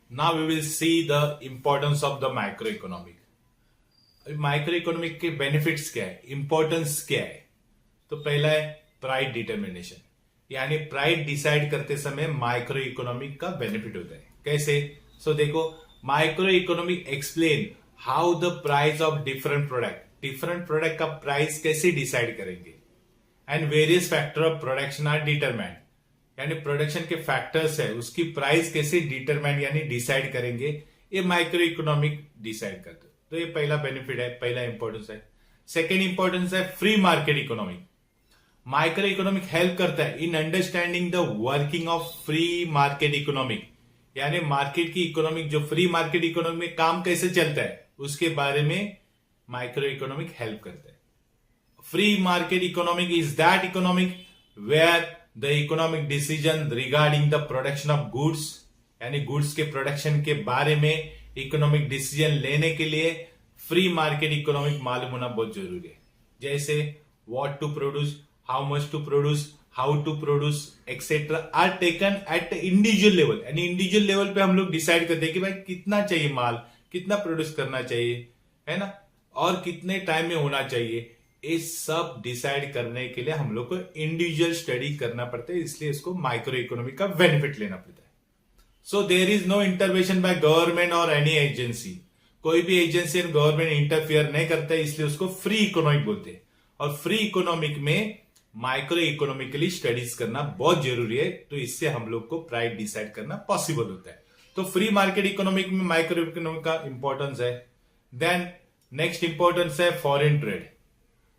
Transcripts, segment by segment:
Now we will see the importance of the microeconomic. Micro economic के benefits क्या है, importance क्या है? तो पहला है प्राइस डिटर्मिनेशन, यानी प्राइस डिसाइड करते समय माइक्रो इकोनॉमिक का बेनिफिट होता है. कैसे? सो देखो, micro economic explain how the price of different product का प्राइस कैसे डिसाइड करेंगे, and various factor of production are determined, यानी प्रोडक्शन के फैक्टर्स है उसकी प्राइस कैसे डिटरमाइंड यानी डिसाइड करेंगे, ये माइक्रो इकोनॉमिक डिसाइड करते. तो ये पहला बेनिफिट है, पहला इंपॉर्टेंस है. सेकेंड इंपॉर्टेंस है free market economic. Micro economic help करता है in understanding the working of free market economic, यानी मार्केट की इकोनॉमिक, जो फ्री मार्केट इकोनॉमिक में काम कैसे चलता है उसके बारे में माइक्रो इकोनॉमिक हेल्प करता है. Free market economic is that economic where the economic decision regarding the production of goods, यानी गुड्स के प्रोडक्शन के बारे में इकोनॉमिक डिसीजन लेने के लिए फ्री मार्केट इकोनॉमिक मालूम होना बहुत जरूरी है. जैसे what to produce, how much to produce, how to produce etcetera are taken at individual level, यानी इंडिविजुअल लेवल पे हम लोग डिसाइड करते हैं कि भाई कितना चाहिए माल, कितना प्रोड्यूस करना चाहिए, है ना, और कितने टाइम में होना चाहिए. ये सब डिसाइड करने के लिए हम लोग को इंडिविजुअल स्टडी करना पड़ता है, इसलिए इसको माइक्रो इकोनॉमिक का बेनिफिट लेना पड़ता है. So there is no intervention by government और एनी एजेंसी. कोई भी एजेंसी और गवर्नमेंट इंटरफियर नहीं करता है, इसलिए उसको फ्री इकोनॉमिक बोलते हैं. और फ्री इकोनॉमिक में माइक्रो इकोनॉमिकली स्टडीज करना बहुत जरूरी है, तो इससे हम लोग को प्राइस डिसाइड करना पॉसिबल होता है. तो फ्री मार्केट इकोनॉमिक में माइक्रो इकोनॉमिक का इंपॉर्टेंस है. देन नेक्स्ट इंपॉर्टेंस है foreign trade.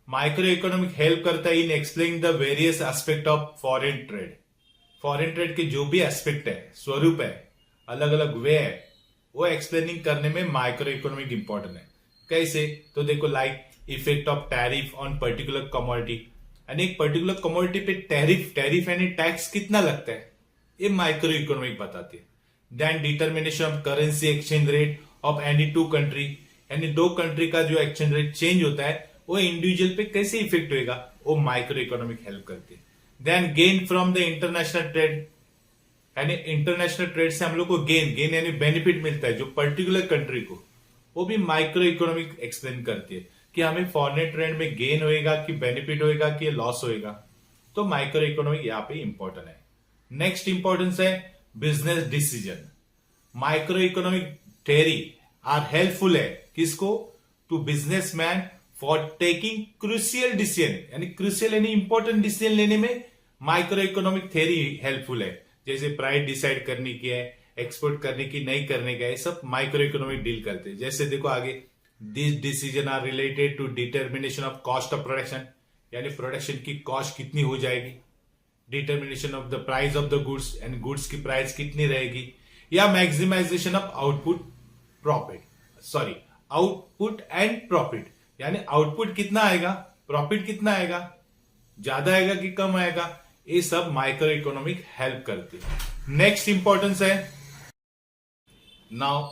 Micro economic help करता है इन explaining the various aspect of foreign trade. Foreign trade के जो भी एस्पेक्ट है, स्वरूप है, अलग अलग वे है, वो एक्सप्लेनिंग करने में माइक्रो इकोनॉमिक इंपॉर्टेंट है. कैसे? तो देखो, like effect of tariff on particular commodity, यानी एक पर्टिकुलर कमोडिटी पे टैरिफ यानी टैक्स कितना लगता है, ये माइक्रो इकोनॉमिक बताती है. Then determination of currency exchange rate of any two country, यानी दो कंट्री का जो एक्सचेंज रेट चेंज होता है वो इंडिविजुअल पे कैसे इफेक्ट होगा, वो माइक्रो इकोनॉमिक हेल्प करती है. Then gain from the international trade, यानी इंटरनेशनल ट्रेड से हम लोग को गेन यानी बेनिफिट मिलता है जो पर्टिकुलर कंट्री को, वो भी माइक्रो इकोनॉमिक एक्सप्लेन करती है कि हमें फॉरेन ट्रेड में गेन होएगा कि बेनिफिट होएगा कि लॉस होएगा. तो माइक्रो इकोनॉमिक यहाँ पे इंपॉर्टेंट है. नेक्स्ट इंपॉर्टेंस है business decision. Micro economic theory are helpful है किसको, to businessman for taking crucial decision, यानी क्रूशियल यानी इंपॉर्टेंट डिसीजन लेने में माइक्रो इकोनॉमिक थ्योरी हेल्पफुल है. जैसे प्राइस डिसाइड करने की है, एक्सपोर्ट करने की नहीं करने का है, सब माइक्रो इकोनॉमिक डील करते हैं. जैसे देखो आगे, this decision are related to determination of cost of production, यानी प्रोडक्शन की कॉस्ट कितनी हो जाएगी, determination of the price of the goods, and goods की प्राइस कितनी रहेगी, या maximisation of output and profit, यानी आउटपुट कितना आएगा, प्रॉफिट कितना आएगा, ज्यादा आएगा कि कम आएगा, ये सब माइक्रो इकोनॉमिक हेल्प करती है. नेक्स्ट इंपॉर्टेंस है now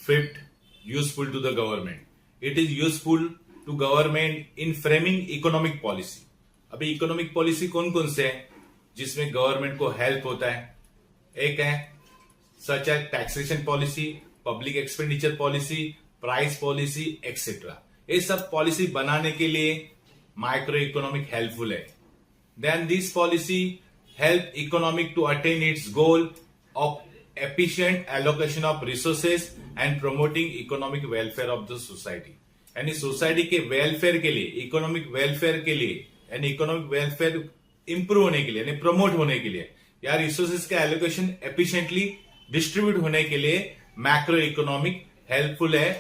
fifth, useful to the government. It is useful to government in framing economic policy. अभी इकोनॉमिक पॉलिसी कौन कौन से है जिसमें गवर्नमेंट को हेल्प होता है? एक है such as taxation policy, public expenditure policy, price policy etcetera. ये सब पॉलिसी बनाने के लिए माइक्रो इकोनॉमिक हेल्पफुल है. Then this policy help economic to attain its goal of efficient allocation of resources and promoting economic welfare of the society, यानी society के welfare के लिए, इकोनॉमिक वेलफेयर के लिए, यानी इकोनॉमिक वेलफेयर इंप्रूव होने के लिए, यानी प्रमोट होने के लिए, या रिसोर्सेज का एलोकेशन एफिशिएंटली डिस्ट्रीब्यूट होने के लिए मैक्रो इकोनॉमिक हेल्पफुल है.